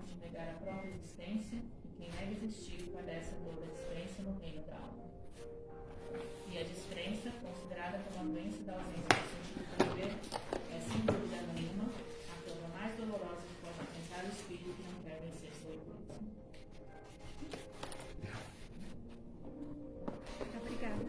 de negar a própria existência, e quem nega existir padece a dor da descrença no reino da alma. E a descrença, considerada como a doença da ausência do sentido do viver, é, sem dúvida nenhuma, a prova mais dolorosa que pode enfrentar o espírito que não quer vencer seu egoísmo. Obrigada.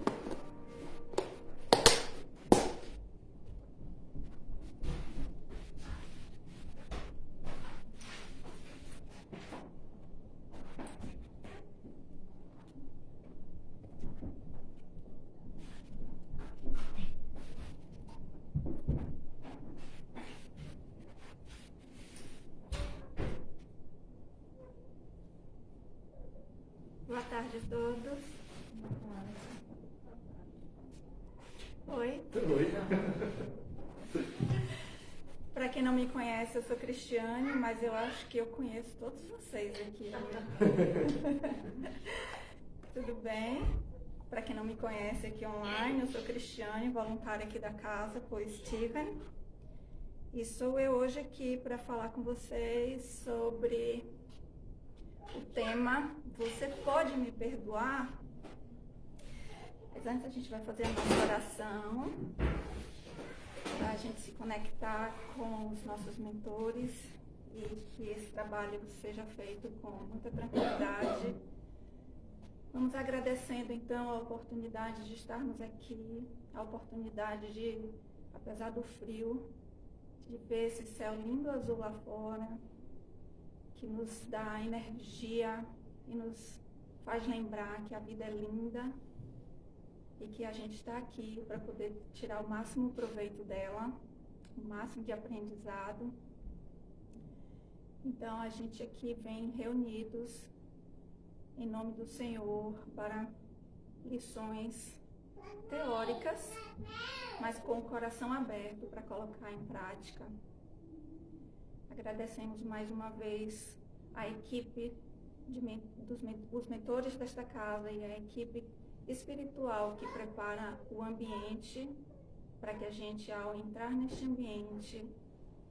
Boa tarde a todos. Oi. Oi. Para quem não me conhece, eu sou Cristiane, mas eu acho que eu conheço todos vocês aqui. Tudo bem? Para quem não me conhece aqui online, eu sou Cristiane, voluntária aqui da casa por Steven. E sou eu hoje aqui para falar com vocês sobre o tema Você Pode Me Perdoar? Mas antes a gente vai fazer a nossa oração, para a gente se conectar com os nossos mentores e que esse trabalho seja feito com muita tranquilidade. Vamos agradecendo então a oportunidade de estarmos aqui, a oportunidade de, apesar do frio, de ver esse céu lindo azul lá fora, que nos dá energia e nos faz lembrar que a vida é linda e que a gente está aqui para poder tirar o máximo proveito dela, o máximo de aprendizado. Então a gente aqui vem reunidos em nome do Senhor para lições teóricas, mas com o coração aberto para colocar em prática. Agradecemos mais uma vez a equipe dos mentores desta casa e a equipe espiritual que prepara o ambiente para que a gente, ao entrar neste ambiente,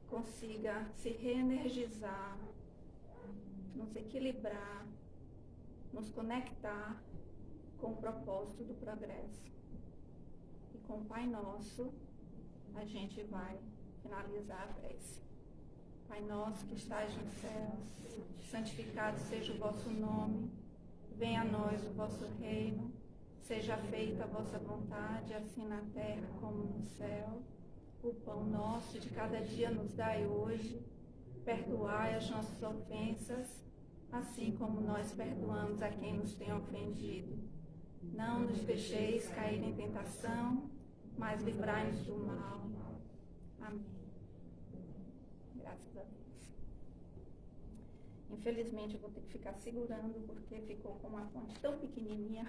consiga se reenergizar, nos equilibrar, nos conectar com o propósito do progresso. E com o Pai Nosso, a gente vai finalizar a prece. Pai nosso que estais nos céus, santificado seja o vosso nome, venha a nós o vosso reino, seja feita a vossa vontade, assim na terra como no céu. O pão nosso de cada dia nos dai hoje, perdoai as nossas ofensas, assim como nós perdoamos a quem nos tem ofendido. Não nos deixeis cair em tentação, mas livrai-nos do mal. Amém. Graças a Deus. Infelizmente eu vou ter que ficar segurando porque ficou com uma fonte tão pequenininha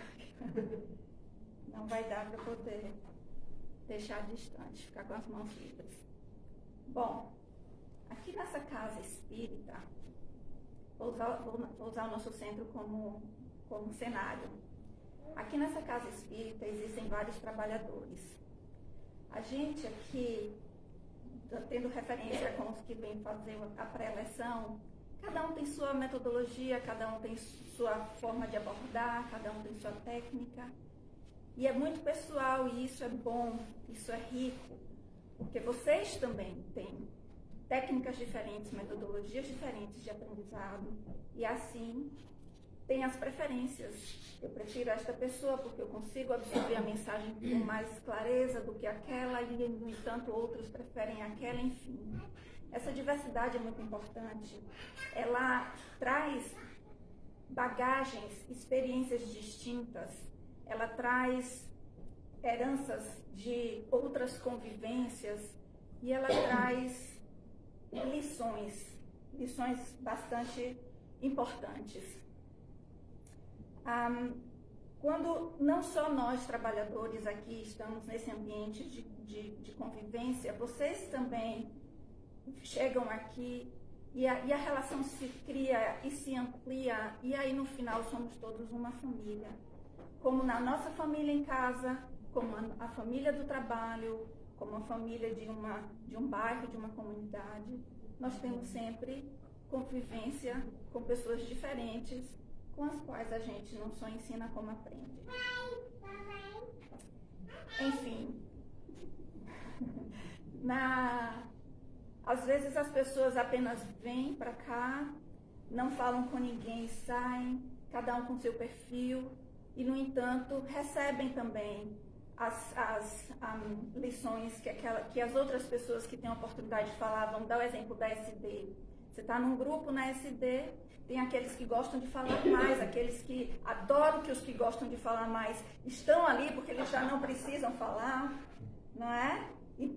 não vai dar para poder deixar distante, ficar com as mãos livres. Bom, aqui nessa casa espírita, vou usar o nosso centro como cenário. Aqui nessa casa espírita existem vários trabalhadores. A gente aqui, tendo referência com os que vêm fazer a pré-eleção, cada um tem sua metodologia, cada um tem sua forma de abordar, cada um tem sua técnica. E é muito pessoal e isso é bom, isso é rico, porque vocês também têm técnicas diferentes, metodologias diferentes de aprendizado e assim tem as preferências. Eu prefiro esta pessoa porque eu consigo absorver a mensagem com mais clareza do que aquela e, no entanto, outros preferem aquela, enfim. Essa diversidade é muito importante. Ela traz bagagens, experiências distintas, ela traz heranças de outras convivências e ela traz lições bastante importantes. Quando não só nós, trabalhadores aqui, estamos nesse ambiente de convivência, vocês também chegam aqui e a relação se cria e se amplia e aí no final somos todos uma família. Como na nossa família em casa, como a família do trabalho, como a família de um bairro, de uma comunidade, nós temos sempre convivência com pessoas diferentes, com as quais a gente não só ensina como aprende. Enfim, às vezes as pessoas apenas vêm para cá, não falam com ninguém, saem, cada um com seu perfil, e no entanto recebem também as lições que as outras pessoas que têm a oportunidade de falar. Vamos dar o exemplo da SD. Você está num grupo na SD, tem aqueles que gostam de falar mais, aqueles que adoram que os que gostam de falar mais estão ali porque eles já não precisam falar, não é?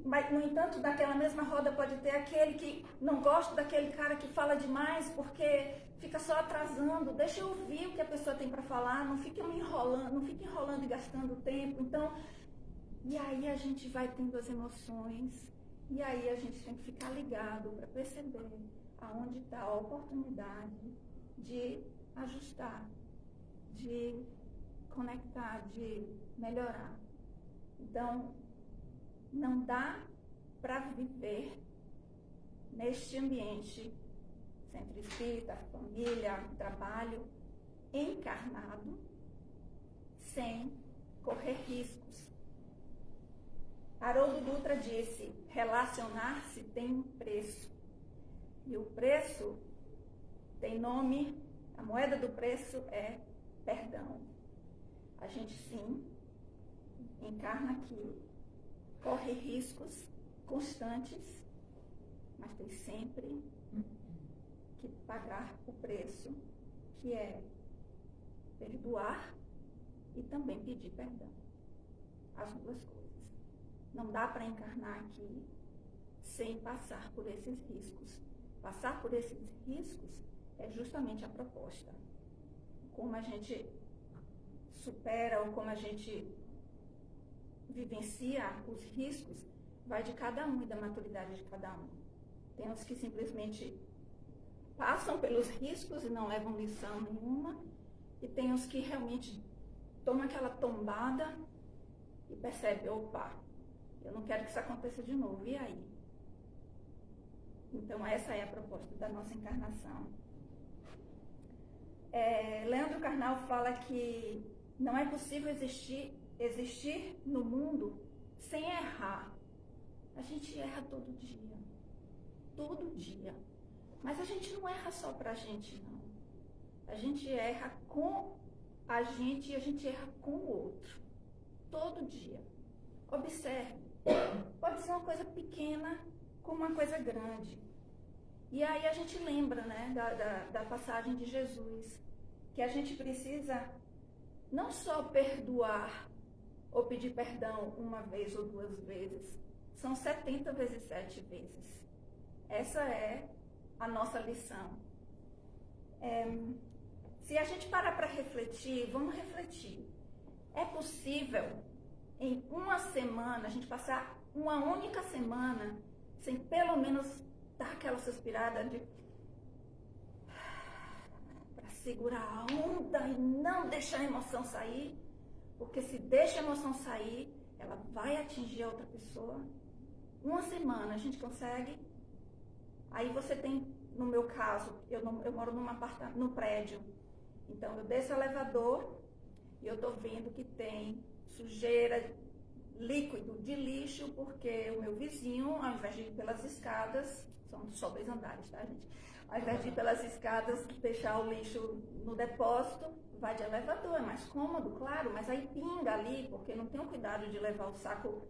Mas, no entanto, naquela mesma roda pode ter aquele que não gosta daquele cara que fala demais porque fica só atrasando. Deixa eu ouvir o que a pessoa tem para falar, não fique enrolando e gastando tempo. Então, e aí a gente vai tendo as emoções, e aí a gente tem que ficar ligado para perceber aonde está a oportunidade de ajustar, de conectar, de melhorar. Então, não dá para viver neste ambiente, centro espírita, família, trabalho, encarnado, sem correr riscos. Haroldo Dutra disse: relacionar-se tem um preço. E o preço tem nome, a moeda do preço é perdão. A gente sim encarna aqui, corre riscos constantes, mas tem sempre que pagar o preço, que é perdoar e também pedir perdão. As duas coisas. Não dá para encarnar aqui sem passar por esses riscos. Passar por esses riscos é justamente a proposta. Como a gente supera ou como a gente vivencia os riscos, vai de cada um e da maturidade de cada um. Tem os que simplesmente passam pelos riscos e não levam lição nenhuma, e tem os que realmente tomam aquela tombada e percebem: opa, eu não quero que isso aconteça de novo, e aí? Então essa é a proposta da nossa encarnação. Leandro Carnal fala que não é possível existir no mundo sem errar. A gente erra todo dia. Todo dia. Mas a gente não erra só pra gente, não. A gente erra com a gente e a gente erra com o outro. Todo dia. Observe. Pode ser uma coisa pequena como uma coisa grande. E aí a gente lembra, né, da passagem de Jesus, que a gente precisa não só perdoar ou pedir perdão uma vez ou duas vezes, são 70 vezes 7 vezes. Essa é a nossa lição. Se a gente parar para refletir, vamos refletir. É possível, em uma semana, a gente passar uma única semana sem pelo menos dar aquela suspirada para segurar a onda e não deixar a emoção sair? Porque se deixa a emoção sair, ela vai atingir a outra pessoa. Uma semana a gente consegue. Aí você tem, no meu caso, eu moro num prédio. Então eu desço o elevador e eu tô vendo que tem sujeira, líquido de lixo, porque o meu vizinho, ao invés de ir pelas escadas, são só 2 andares, tá, gente? Ao invés de ir pelas escadas, deixar o lixo no depósito, vai de elevador, é mais cômodo, claro, mas aí pinga ali, porque não tem o cuidado de levar o saco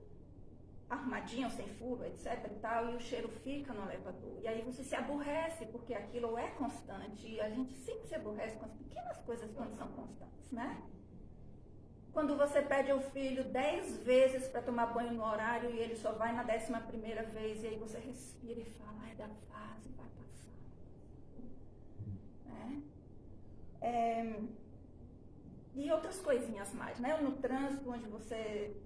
armadinho, sem furo, etc e tal, e o cheiro fica no elevador. E aí você se aborrece, porque aquilo é constante, e a gente sempre se aborrece com as pequenas coisas quando são constantes, né? Quando você pede ao filho 10 vezes para tomar banho no horário e ele só vai na 11ª vez, e aí você respira e fala: é da fase, vai passar. Né? E outras coisinhas mais, né? No trânsito, onde você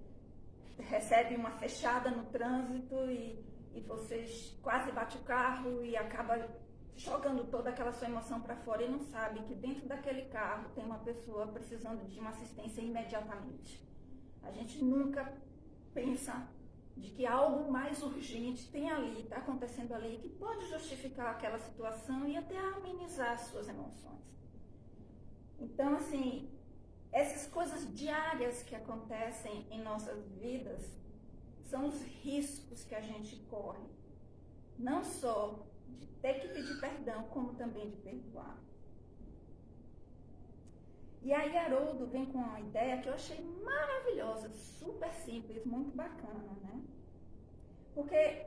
recebe uma fechada no trânsito e você quase bate o carro e acaba jogando toda aquela sua emoção para fora e não sabe que dentro daquele carro tem uma pessoa precisando de uma assistência imediatamente. A gente nunca pensa de que algo mais urgente tem ali, está acontecendo ali, que pode justificar aquela situação e até amenizar as suas emoções. Então, assim, essas coisas diárias que acontecem em nossas vidas são os riscos que a gente corre, não só de ter que pedir perdão, como também de perdoar. E aí Haroldo vem com uma ideia que eu achei maravilhosa, super simples, muito bacana, né? Porque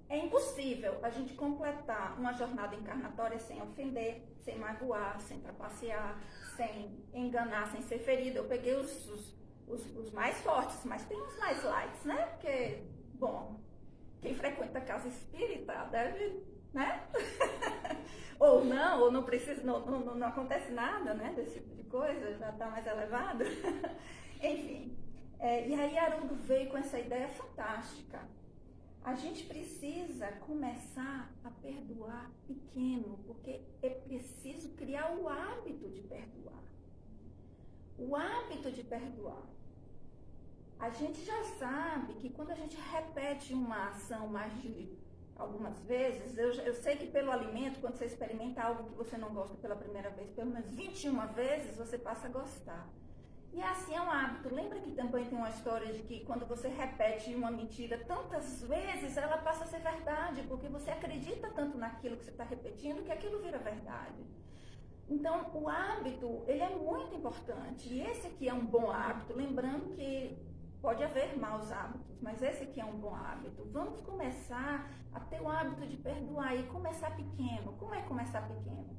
é impossível a gente completar uma jornada encarnatória sem ofender, sem magoar, sem trapacear, sem enganar, sem ser ferido. Eu peguei os mais fortes, mas tem os mais lights, né? Porque, bom, quem frequenta a casa espírita deve, né? Ou não precisa, não acontece nada, né? Desse tipo de coisa, já está mais elevado. Enfim, e aí Haroldo veio com essa ideia fantástica. A gente precisa começar a perdoar pequeno, porque é preciso criar o hábito de perdoar. O hábito de perdoar. A gente já sabe que quando a gente repete uma ação mais de algumas vezes, eu sei que pelo alimento, quando você experimenta algo que você não gosta pela primeira vez, pelo menos 21 vezes, você passa a gostar. E assim é um hábito. Lembra que também tem uma história de que quando você repete uma mentira tantas vezes, ela passa a ser verdade, porque você acredita tanto naquilo que você está repetindo que aquilo vira verdade. Então, o hábito, ele é muito importante. E esse aqui é um bom hábito, lembrando que pode haver maus hábitos, mas esse aqui é um bom hábito. Vamos começar a ter o hábito de perdoar e começar pequeno. Como é começar pequeno?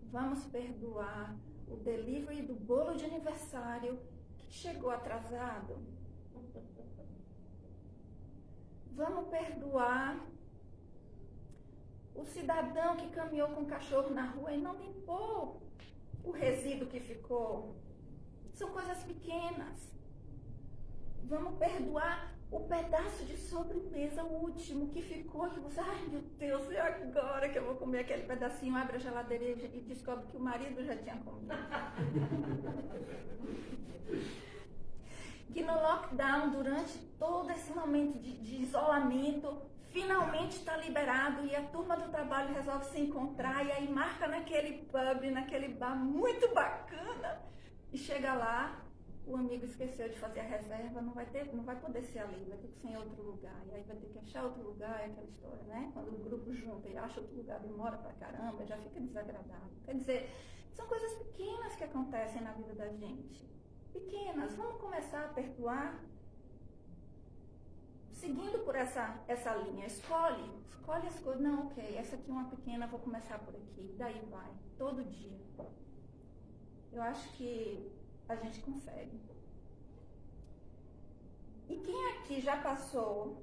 Vamos perdoar o delivery do bolo de aniversário que chegou atrasado. Vamos perdoar o cidadão que caminhou com o cachorro na rua e não limpou o resíduo que ficou. São coisas pequenas. Vamos perdoar o pedaço de sobremesa, o último que ficou, que você, ai meu Deus, e agora que eu vou comer aquele pedacinho? Abre a geladeira e descobre que o marido já tinha comido. Que no lockdown, durante todo esse momento de isolamento, finalmente está liberado e a turma do trabalho resolve se encontrar e aí marca naquele pub, naquele bar muito bacana e chega lá, o amigo esqueceu de fazer a reserva, não vai poder ser ali, vai ter que ser em outro lugar. E aí vai ter que achar outro lugar, é aquela história, né? Quando o grupo junta e acha outro lugar, demora pra caramba, já fica desagradável. Quer dizer, são coisas pequenas que acontecem na vida da gente. Pequenas, vamos começar a perdoar seguindo por essa linha. Escolhe as coisas. Não, ok, essa aqui é uma pequena, vou começar por aqui. Daí vai, todo dia. Eu acho que a gente consegue. E quem aqui já passou...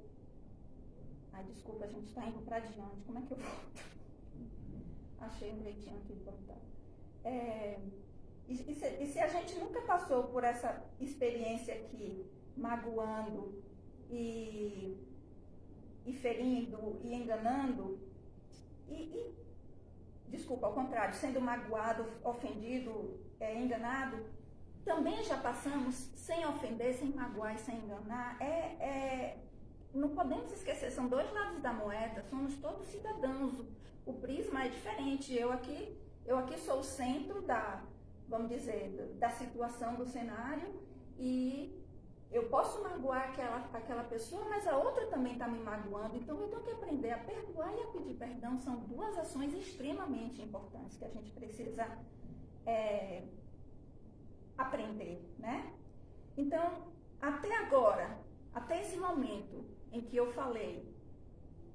Ai, desculpa, a gente está indo para diante. Como é que eu volto? Achei um jeitinho aqui de voltar. E se a gente nunca passou por essa experiência aqui, magoando e ferindo e enganando, desculpa, ao contrário, sendo magoado, ofendido, enganado, também já passamos sem ofender, sem magoar e sem enganar. Não podemos esquecer, são dois lados da moeda, somos todos cidadãos. O prisma é diferente. Eu aqui sou o centro vamos dizer, da situação, do cenário, e eu posso magoar aquela pessoa, mas a outra também está me magoando. Então eu tenho que aprender a perdoar e a pedir perdão. São duas ações extremamente importantes que a gente precisa aprender, né? Então, até agora, até esse momento em que eu falei,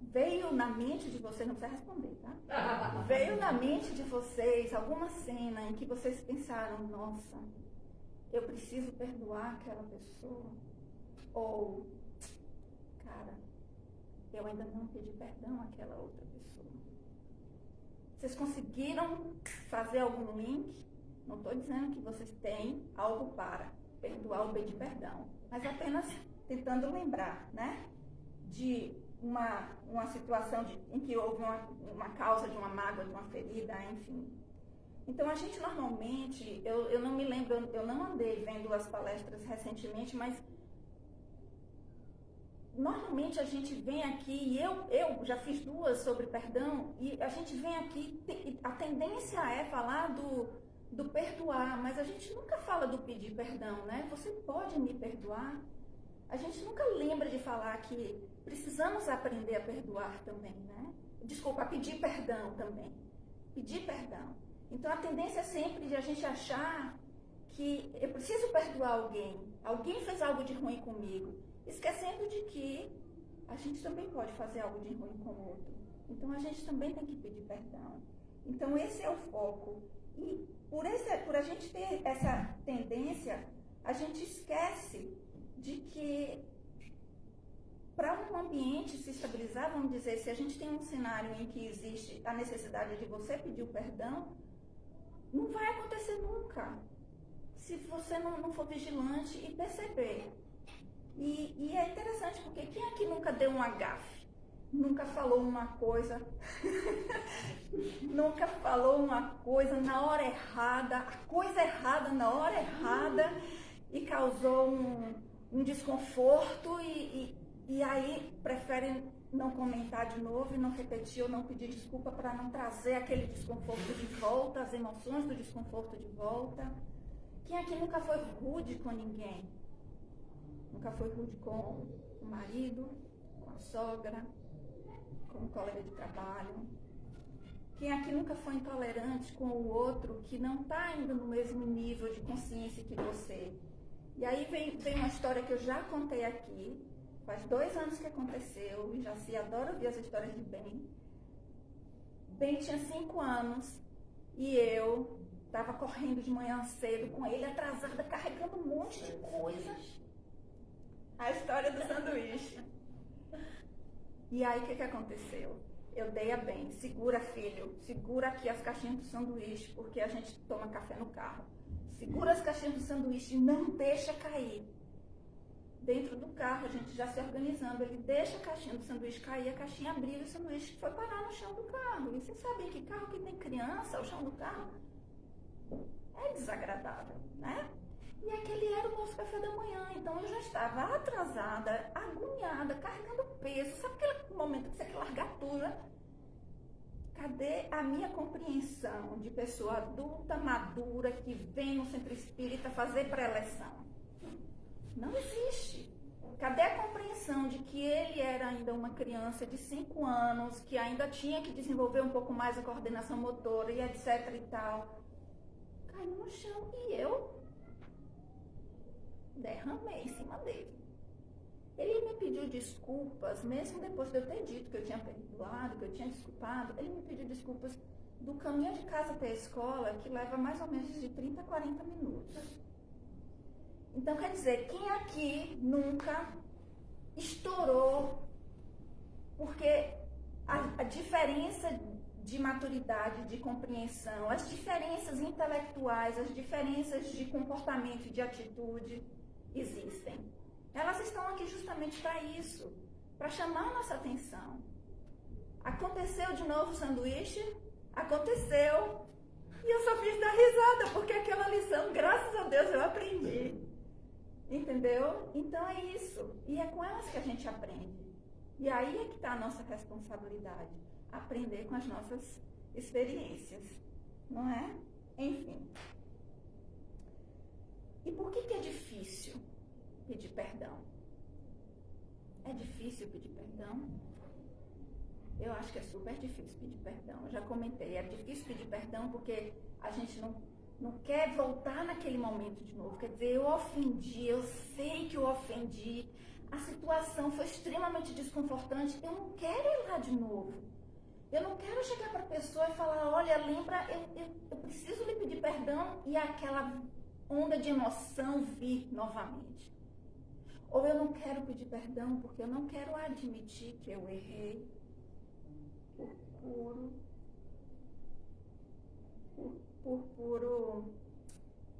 veio na mente de vocês, não precisa responder, tá? Veio na mente de vocês alguma cena em que vocês pensaram, nossa, eu preciso perdoar aquela pessoa? Ou, cara, eu ainda não pedi perdão àquela outra pessoa. Vocês conseguiram fazer algum link? Não estou dizendo que vocês têm algo para perdoar ou pedir perdão, mas apenas tentando lembrar, né? De uma situação em que houve uma causa de uma mágoa, de uma ferida, enfim. Então, a gente normalmente, eu não me lembro, eu não andei vendo as palestras recentemente, mas normalmente a gente vem aqui, e eu já fiz 2 sobre perdão, e a gente vem aqui, a tendência é falar do perdoar, mas a gente nunca fala do pedir perdão, né? Você pode me perdoar? A gente nunca lembra de falar que precisamos aprender a perdoar também, né? Desculpa, a pedir perdão também. Pedir perdão. Então a tendência é sempre de a gente achar que eu preciso perdoar alguém. Alguém fez algo de ruim comigo. Esquecendo de que a gente também pode fazer algo de ruim com o outro. Então a gente também tem que pedir perdão. Então esse é o foco. E por a gente ter essa tendência, a gente esquece de que para um ambiente se estabilizar, vamos dizer, se a gente tem um cenário em que existe a necessidade de você pedir o perdão, não vai acontecer nunca. Se você não for vigilante e perceber. E é interessante, porque quem aqui nunca deu um agafe? Nunca falou uma coisa, nunca falou uma coisa na hora errada, a coisa errada na hora errada, e causou um desconforto, e aí preferem não comentar de novo, e não repetir ou não pedir desculpa para não trazer aquele desconforto de volta, as emoções do desconforto de volta. Quem aqui nunca foi rude com ninguém? Nunca foi rude com o marido, com a sogra, com o colega de trabalho? Quem aqui nunca foi intolerante com o outro que não está ainda no mesmo nível de consciência que você? E aí vem uma história que eu já contei aqui, faz 2 anos que aconteceu, e Jaci adora ouvir as histórias de Ben. Ben tinha 5 anos e eu estava correndo de manhã cedo com ele atrasada, carregando um monte de coisas. A história do sanduíche. E aí, o que aconteceu? Eu dei a Ben, segura, filho, segura aqui as caixinhas do sanduíche, porque a gente toma café no carro. Segura as caixinhas do sanduíche e não deixa cair. Dentro do carro, a gente já se organizando, ele deixa a caixinha do sanduíche cair, a caixinha abriu e o sanduíche foi parar no chão do carro. E vocês sabem que carro que tem criança, o chão do carro é desagradável, né? E aquele era o nosso café da manhã, então eu já estava atrasada, agoniada, carregando peso. Sabe aquele momento que você quer largar tudo, né? Cadê a minha compreensão de pessoa adulta, madura, que vem no centro espírita fazer pré-eleção? Não existe. Cadê a compreensão de que ele era ainda uma criança de 5 anos, que ainda tinha que desenvolver um pouco mais a coordenação motora e etc e tal? Caiu no chão e eu derramei em cima dele. Ele me pediu desculpas, mesmo depois de eu ter dito que eu tinha perdoado, que eu tinha desculpado, ele me pediu desculpas do caminho de casa até a escola, que leva mais ou menos de 30 a 40 minutos. Então, quer dizer, quem aqui nunca estourou? Porque a diferença de maturidade, de compreensão, as diferenças intelectuais, as diferenças de comportamento e de atitude existem. Elas estão aqui justamente para isso, para chamar a nossa atenção. Aconteceu de novo o sanduíche? Aconteceu. E eu só fiz dar risada, porque aquela lição, graças a Deus, eu aprendi. Entendeu? Então é isso. E é com elas que a gente aprende. E aí é que está a nossa responsabilidade. Aprender com as nossas experiências. Não é? Enfim. E por que é difícil pedir perdão? É difícil pedir perdão? Eu acho que é super difícil pedir perdão. Eu já comentei, é difícil pedir perdão porque a gente não quer voltar naquele momento de novo. Quer dizer, eu ofendi, eu sei que eu ofendi, a situação foi extremamente desconfortante, eu não quero ir lá de novo. Eu não quero chegar para a pessoa e falar, olha, lembra, eu preciso lhe pedir perdão, e aquela onda de emoção vir novamente. Ou eu não quero pedir perdão porque eu não quero admitir que eu errei por puro,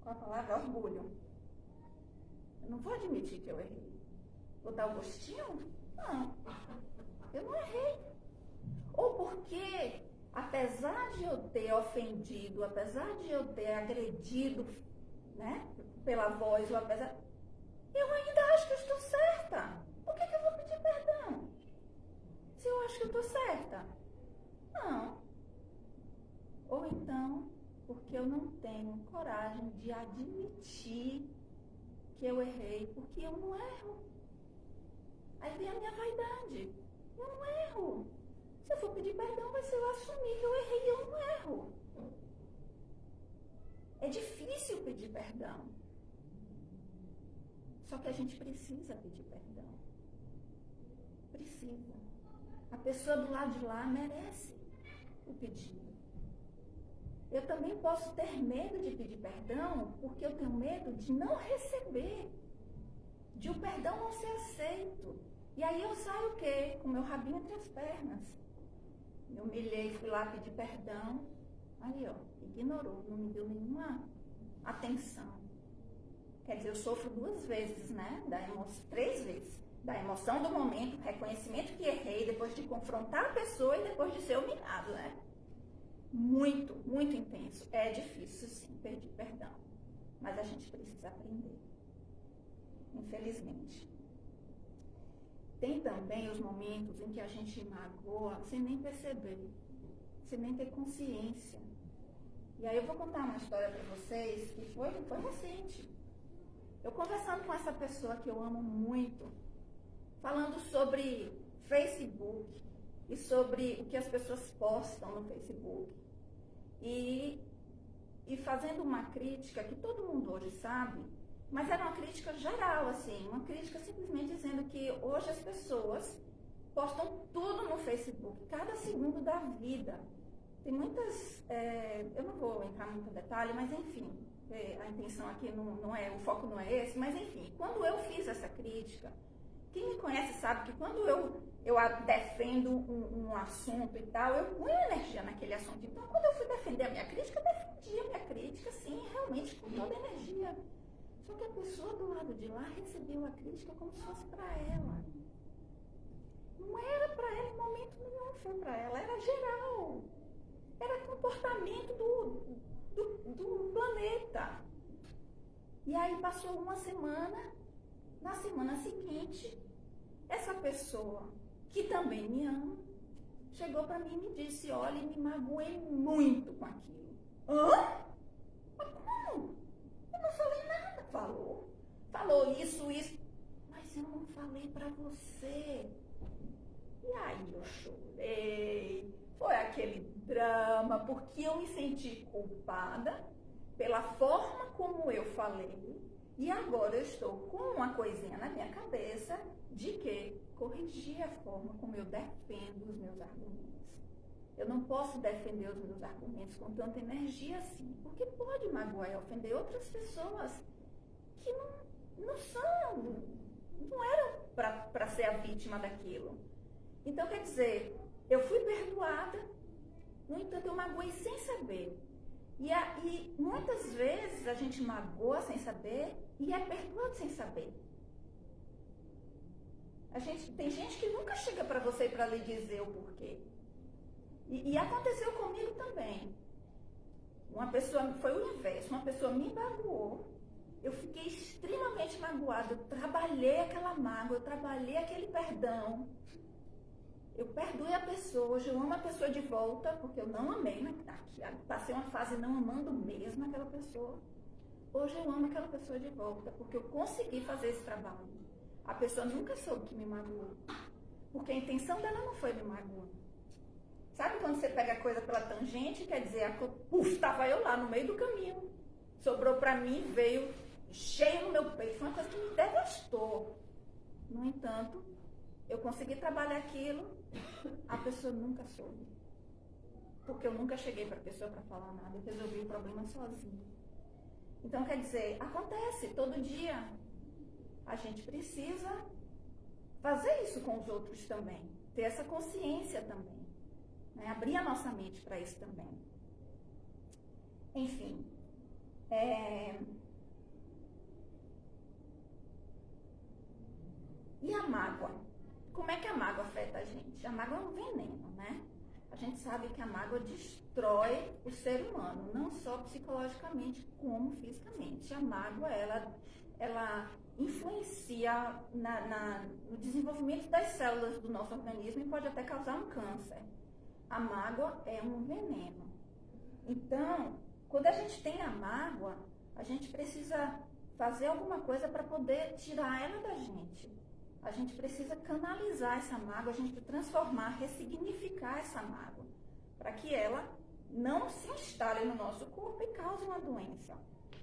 qual a palavra? Orgulho. Eu não vou admitir que eu errei. Vou dar o gostinho? Não. Eu não errei. Ou porque, apesar de eu ter ofendido, apesar de eu ter agredido, né, pela voz, ou apesar, eu ainda acho que eu estou certa. Por que eu vou pedir eu acho que eu tô certa. Não. Ou então, porque eu não tenho coragem de admitir que eu errei, porque eu não erro. Aí vem a minha vaidade. Eu não erro. Se eu for pedir perdão, vai ser eu assumir que eu errei e eu não erro. É difícil pedir perdão. Só que a gente precisa pedir perdão. Precisa. A pessoa do lado de lá merece o pedido. Eu também posso ter medo de pedir perdão porque eu tenho medo de não receber, de o perdão não ser aceito. E aí eu saio o quê? Com meu rabinho entre as pernas. Me humilhei, fui lá pedir perdão. Aí, ó, ignorou, não me deu nenhuma atenção. Quer dizer, eu sofro 2 vezes, né? 3 vezes. Da emoção do momento, reconhecimento que errei, depois de confrontar a pessoa e depois de ser humilhado, né? Muito, muito intenso. É difícil, sim, pedir perdão. Mas a gente precisa aprender. Infelizmente. Tem também os momentos em que a gente magoa sem nem perceber, sem nem ter consciência. E aí eu vou contar uma história para vocês que foi recente. Eu conversando com essa pessoa que eu amo muito, falando sobre Facebook e sobre o que as pessoas postam no Facebook. E fazendo uma crítica que todo mundo hoje sabe, mas era uma crítica geral, assim, uma crítica simplesmente dizendo que hoje as pessoas postam tudo no Facebook, cada segundo da vida. Tem muitas, eu não vou entrar muito em detalhe, mas enfim, a intenção aqui não é, o foco não é esse, mas enfim, quando eu fiz essa crítica, quem me conhece sabe que quando eu defendo um assunto e tal, eu ponho energia naquele assunto. Então, quando eu fui defender a minha crítica, eu defendi a minha crítica, sim, realmente com toda a energia. Só que a pessoa do lado de lá recebeu a crítica como se fosse para ela. Não era para ela em momento nenhum, foi para ela, era geral. Era comportamento do planeta. E aí passou uma semana, na semana seguinte, essa pessoa, que também me ama, chegou para mim e me disse, olha, me magoei muito com aquilo. Hã? Mas como? Eu não falei nada. Falou isso, mas eu não falei para você. E aí eu chorei, foi aquele drama, porque eu me senti culpada pela forma como eu falei, e agora eu estou com uma coisinha na minha cabeça de que corrigir a forma como eu defendo os meus argumentos. Eu não posso defender os meus argumentos com tanta energia assim, porque pode magoar e ofender outras pessoas que não eram para ser a vítima daquilo. Então, quer dizer, eu fui perdoada, no entanto, eu magoei sem saber. E muitas vezes a gente magoa sem saber e é perdoado sem saber. Tem gente que nunca chega para você para lhe dizer o porquê. E aconteceu comigo também. Uma pessoa, foi o inverso, uma pessoa me magoou, eu fiquei extremamente magoada, eu trabalhei aquela mágoa, eu trabalhei aquele perdão. Eu perdoei a pessoa, hoje eu amo a pessoa de volta, porque eu não amei, né? Passei uma fase não amando mesmo aquela pessoa. Hoje eu amo aquela pessoa de volta, porque eu consegui fazer esse trabalho. A pessoa nunca soube que me magoou, porque a intenção dela não foi me magoar. Sabe quando você pega a coisa pela tangente, quer dizer, estava eu lá no meio do caminho. Sobrou pra mim, veio cheio no meu peito, foi uma coisa que me devastou. No entanto, eu consegui trabalhar aquilo, a pessoa nunca soube. Porque eu nunca cheguei para a pessoa para falar nada, eu resolvi o problema sozinha. Então, quer dizer, acontece todo dia. A gente precisa fazer isso com os outros também, ter essa consciência também, né? Abrir a nossa mente para isso também. Enfim, e a mágoa? Como é que a mágoa afeta a gente? A mágoa é um veneno, né? A gente sabe que a mágoa destrói o ser humano, não só psicologicamente, como fisicamente. A mágoa, ela ela influencia no desenvolvimento das células do nosso organismo e pode até causar um câncer. A mágoa é um veneno. Então, quando a gente tem a mágoa, a gente precisa fazer alguma coisa para poder tirar ela da gente. A gente precisa canalizar essa mágoa, a gente precisa transformar, ressignificar essa mágoa, para que ela não se instale no nosso corpo e cause uma doença.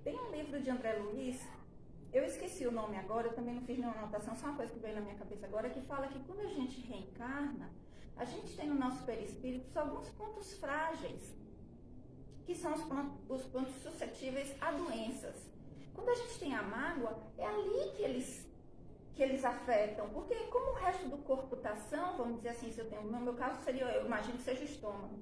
Tem um livro de André Luiz, eu esqueci o nome agora, eu também não fiz nenhuma anotação, só uma coisa que veio na minha cabeça agora, que fala que quando a gente reencarna, a gente tem no nosso perispírito alguns pontos frágeis, que são os pontos suscetíveis a doenças. Quando a gente tem a mágoa, é ali que eles afetam, porque como o resto do corpo está são, vamos dizer assim, se eu tenho, no meu caso seria, eu imagino que seja o estômago.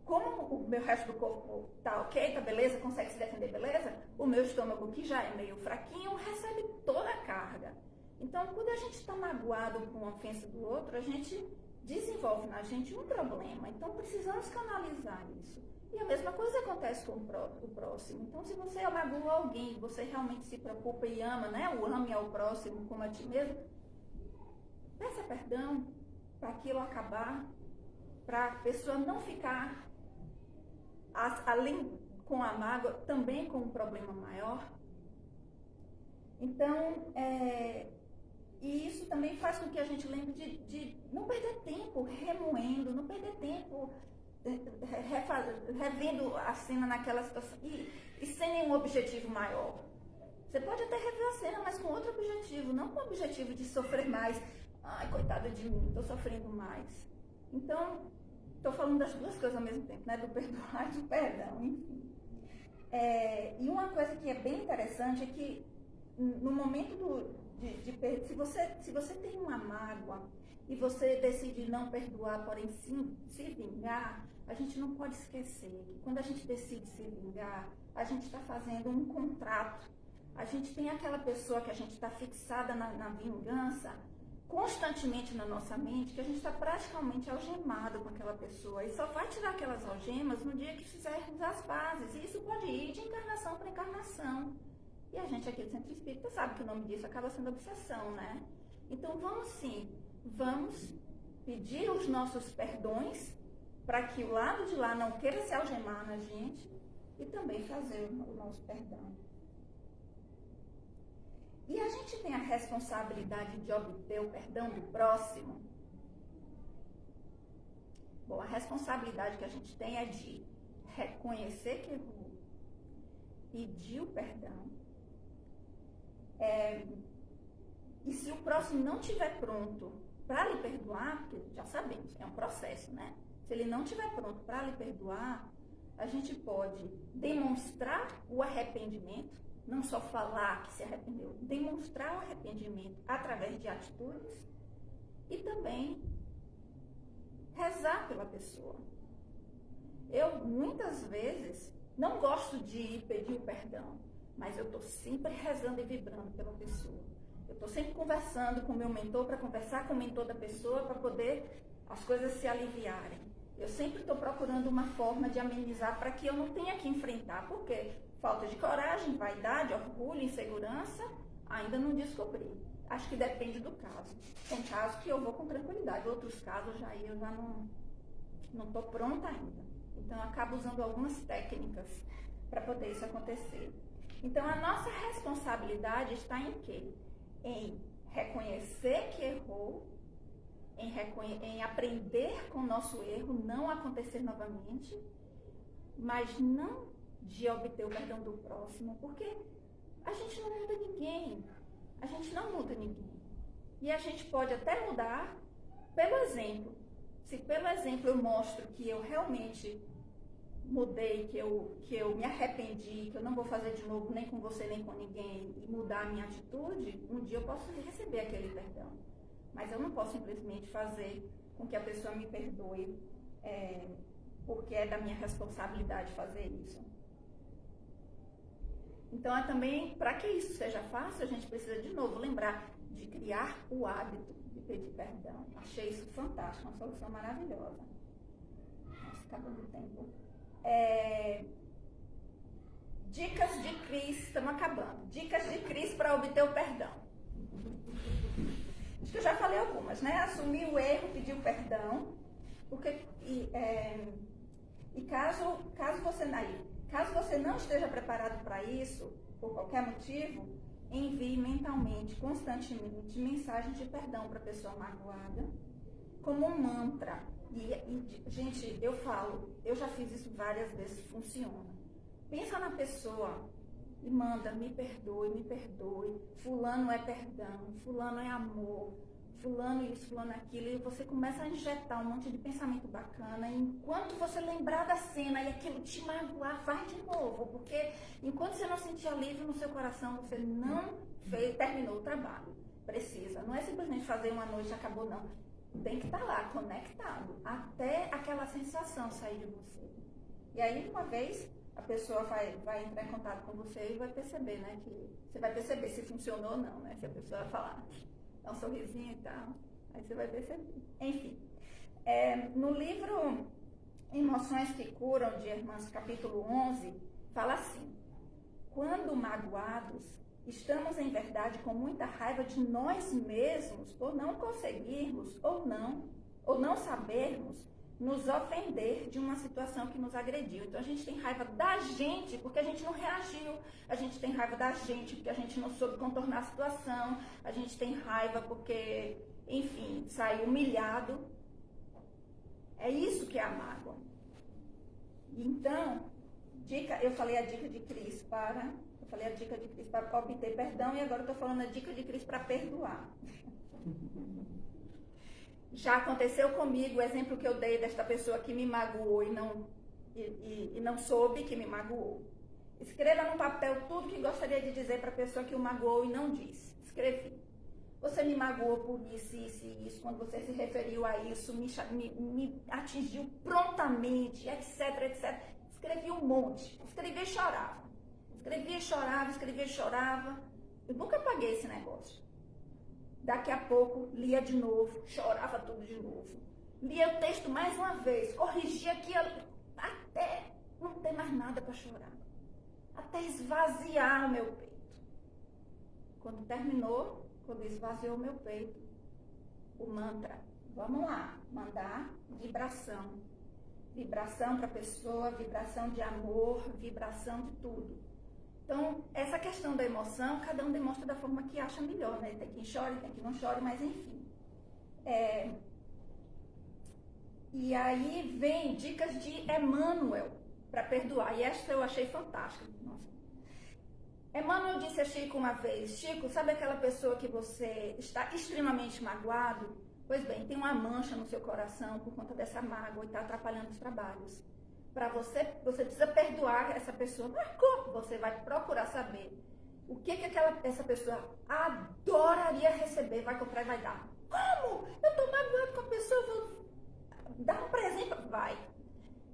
Como o meu resto do corpo tá ok, tá beleza, consegue se defender beleza, o meu estômago, que já é meio fraquinho, recebe toda a carga. Então, quando a gente está magoado com uma ofensa do outro, a gente desenvolve na gente um problema. Então, precisamos canalizar isso. E a mesma coisa acontece com o próximo. Então, se você magoa alguém, você realmente se preocupa e ama, né? O ame ao próximo como a ti mesmo, peça perdão para aquilo acabar, para a pessoa não ficar, além com a mágoa, também com um problema maior. Então, e isso também faz com que a gente lembre de não perder tempo remoendo, não perder tempo revendo a cena naquela situação e sem nenhum objetivo maior. Você pode até rever a cena, mas com outro objetivo, não com o objetivo de sofrer mais. Ai, coitada de mim, estou sofrendo mais. Então, estou falando das duas coisas ao mesmo tempo, né? Do perdoar e do perdão, enfim. E uma coisa que é bem interessante é que no momento se você tem uma mágoa e você decide não perdoar, porém se vingar, a gente não pode esquecer que quando a gente decide se vingar, a gente está fazendo um contrato. A gente tem aquela pessoa que a gente está fixada na vingança constantemente na nossa mente, que a gente está praticamente algemado com aquela pessoa e só vai tirar aquelas algemas no dia que fizermos as pazes. E isso pode ir de encarnação para encarnação. E a gente aqui do Centro Espírita sabe que o nome disso acaba sendo obsessão, né? Então vamos pedir os nossos perdões para que o lado de lá não queira se algemar na gente e também fazer o nosso perdão. E a gente tem a responsabilidade de obter o perdão do próximo. Bom, a responsabilidade que a gente tem é de reconhecer que errou, pedir o perdão. E se o próximo não estiver pronto para lhe perdoar, porque já sabemos, é um processo, né? Se ele não estiver pronto para lhe perdoar, a gente pode demonstrar o arrependimento, não só falar que se arrependeu, demonstrar o arrependimento através de atitudes e também rezar pela pessoa. Eu, muitas vezes, não gosto de ir pedir o perdão, mas eu estou sempre rezando e vibrando pela pessoa. Eu estou sempre conversando com o meu mentor para conversar com o mentor da pessoa para poder as coisas se aliviarem. Eu sempre estou procurando uma forma de amenizar para que eu não tenha que enfrentar. Por quê? Falta de coragem, vaidade, orgulho, insegurança, ainda não descobri. Acho que depende do caso. Tem casos que eu vou com tranquilidade, outros casos eu já não estou pronta ainda. Então, eu acabo usando algumas técnicas para poder isso acontecer. Então, a nossa responsabilidade está em quê? Em reconhecer que errou, em aprender com o nosso erro, não acontecer novamente, mas não de obter o perdão do próximo, porque a gente não muda ninguém. A gente não muda ninguém. E a gente pode até mudar pelo exemplo. Se pelo exemplo eu mostro que eu realmente mudei, que eu me arrependi, que eu não vou fazer de novo nem com você nem com ninguém e mudar a minha atitude, um dia eu posso receber aquele perdão. Mas eu não posso simplesmente fazer com que a pessoa me perdoe, porque é da minha responsabilidade fazer isso. Então, também, para que isso seja fácil, a gente precisa, de novo, lembrar de criar o hábito de pedir perdão. Achei isso fantástico, uma solução maravilhosa. Nossa, acabou o tempo. Dicas de Cris, estamos acabando. Dicas de Cris para obter o perdão. Acho que eu já falei algumas, né? Assumir o erro, pedir o perdão. Porque, caso você não esteja preparado para isso, por qualquer motivo, envie mentalmente, constantemente, mensagens de perdão para a pessoa magoada, como um mantra. Gente, eu já fiz isso várias vezes, funciona. Pensa na pessoa e manda, me perdoe, fulano é perdão, fulano é amor, fulano isso, fulano aquilo, e você começa a injetar um monte de pensamento bacana, e enquanto você lembrar da cena e aquilo te magoar, faz de novo, porque enquanto você não sentir alívio no seu coração, você não terminou o trabalho. Precisa, não é simplesmente fazer uma noite e acabou, não. Tem que estar lá, conectado, até aquela sensação sair de você. E aí, uma vez, a pessoa vai entrar em contato com você e vai perceber, né, que você vai perceber se funcionou ou não, né, se a pessoa vai falar, dá um sorrisinho e tal, aí você vai perceber. Enfim, no livro Emoções que Curam, de Hermans, capítulo 11, fala assim: quando magoados, estamos em verdade com muita raiva de nós mesmos por não conseguirmos ou não sabermos nos ofender de uma situação que nos agrediu. Então a gente tem raiva da gente porque a gente não reagiu, a gente tem raiva da gente porque a gente não soube contornar a situação, a gente tem raiva porque, enfim, saiu humilhado. É isso que é a mágoa. Então, eu falei a dica de Cris para obter perdão, e agora eu estou falando a dica de Cris para perdoar. Já aconteceu comigo o exemplo que eu dei desta pessoa que me magoou e não soube que me magoou. Escreva no papel tudo que gostaria de dizer para a pessoa que o magoou e não disse. Escrevi. Você me magoou por isso, isso e isso, quando você se referiu a isso, me atingiu prontamente, etc, etc. Escrevi um monte. Escrevia e chorava. Escrevia e chorava. Eu nunca apaguei esse negócio. Daqui a pouco, lia de novo, chorava tudo de novo. Lia o texto mais uma vez, corrigia aqui, até não ter mais nada para chorar. Até esvaziar o meu peito. Quando esvaziou o meu peito, o mantra, vamos lá, mandar vibração. Vibração para a pessoa, vibração de amor, vibração de tudo. Então, essa questão da emoção, cada um demonstra da forma que acha melhor, né? Tem quem chore, tem quem não chore, mas enfim. E aí vem dicas de Emmanuel para perdoar. E esta eu achei fantástica. Nossa. Emmanuel disse a Chico uma vez: Chico, sabe aquela pessoa que você está extremamente magoado? Pois bem, tem uma mancha no seu coração por conta dessa mágoa e está atrapalhando os trabalhos. Para você precisa perdoar essa pessoa. Mas como? Você vai procurar saber o que essa pessoa adoraria receber, vai comprar e vai dar. Como? Eu estou magoado com a pessoa, vou dar um presente. Vai.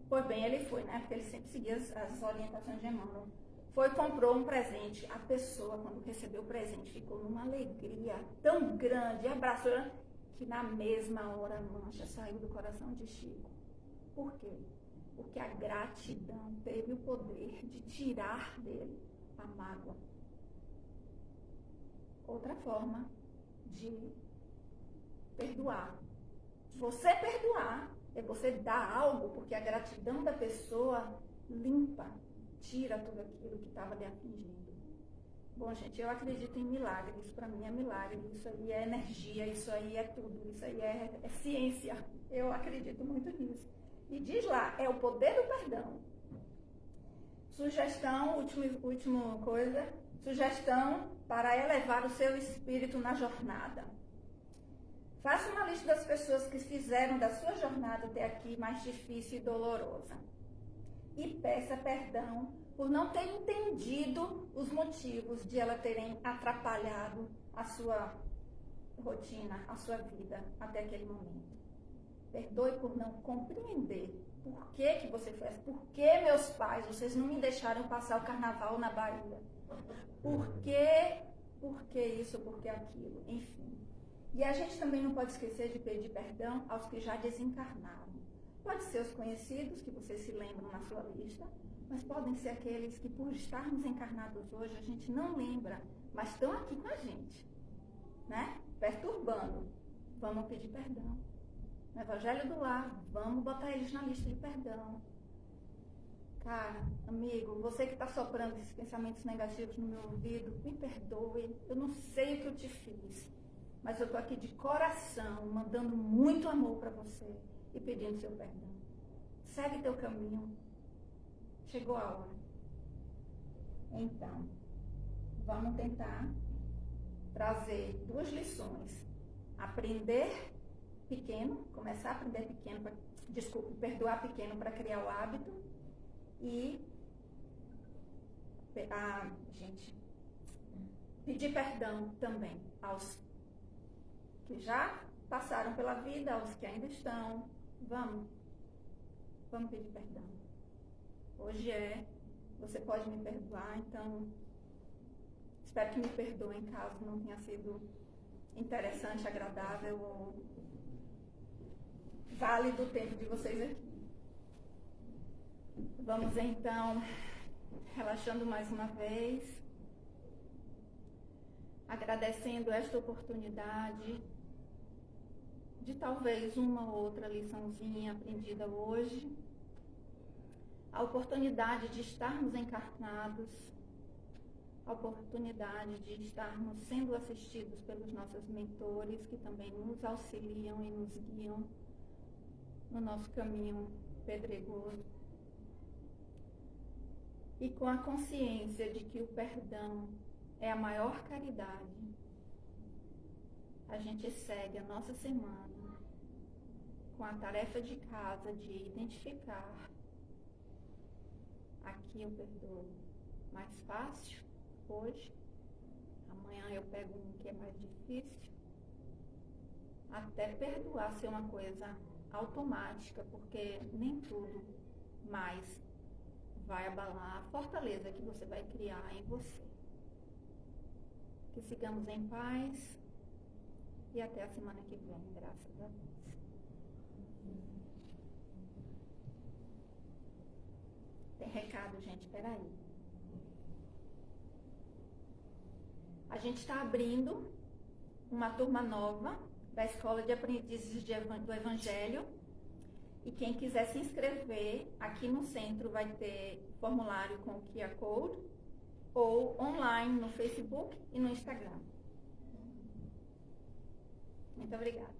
Pois bem, ele foi, né? Porque ele sempre seguia as orientações de Emmanuel. Foi, comprou um presente. A pessoa, quando recebeu o presente, ficou numa alegria tão grande, abraçou, que na mesma hora a mancha saiu do coração de Chico. Por quê? Porque a gratidão teve o poder de tirar dele a mágoa. Outra forma de perdoar. Você perdoar é você dar algo, porque a gratidão da pessoa limpa, tira tudo aquilo que estava lhe afligindo. Bom, gente, eu acredito em milagre. Isso para mim é milagre. Isso aí é energia, isso aí é tudo. Isso aí é ciência. Eu acredito muito nisso. E diz lá, é o poder do perdão. Sugestão, última coisa, sugestão para elevar o seu espírito na jornada. Faça uma lista das pessoas que fizeram da sua jornada até aqui mais difícil e dolorosa. E peça perdão por não ter entendido os motivos de ela terem atrapalhado a sua rotina, a sua vida até aquele momento. Perdoe por não compreender por que você fez. Por que meus pais, vocês não me deixaram passar o carnaval na Bahia? Por que isso, por que aquilo? Enfim. E a gente também não pode esquecer de pedir perdão aos que já desencarnaram. Pode ser os conhecidos, que vocês se lembram na sua lista, mas podem ser aqueles que, por estarmos encarnados hoje, a gente não lembra, mas estão aqui com a gente, né? Perturbando. Vamos pedir perdão. No Evangelho do Lar, vamos botar eles na lista de perdão. Cara, amigo, você que está soprando esses pensamentos negativos no meu ouvido, me perdoe, eu não sei o que eu te fiz, mas eu estou aqui de coração, mandando muito amor para você e pedindo seu perdão. Segue teu caminho. Chegou a hora. Então, vamos tentar trazer 2 lições. Aprender pequeno, começar a aprender pequeno, perdoar pequeno para criar o hábito e pedir perdão também aos que já passaram pela vida, aos que ainda estão. Vamos pedir perdão. Hoje você pode me perdoar, então espero que me perdoem caso não tenha sido interessante, agradável ou válido o tempo de vocês aqui. Vamos então, relaxando mais uma vez, agradecendo esta oportunidade de talvez uma ou outra liçãozinha aprendida hoje, a oportunidade de estarmos encarnados, a oportunidade de estarmos sendo assistidos pelos nossos mentores, que também nos auxiliam e nos guiam no nosso caminho pedregoso. E com a consciência de que o perdão é a maior caridade, a gente segue a nossa semana com a tarefa de casa de identificar: aqui eu perdoo mais fácil hoje, amanhã eu pego um que é mais difícil, até perdoar ser uma coisa automática, porque nem tudo mais vai abalar a fortaleza que você vai criar em você. Que sigamos em paz e até a semana que vem, graças a Deus. Tem recado, gente, peraí. A gente está abrindo uma turma nova da Escola de Aprendizes do Evangelho. E quem quiser se inscrever, aqui no centro vai ter formulário com o QR Code ou online no Facebook e no Instagram. Muito obrigada.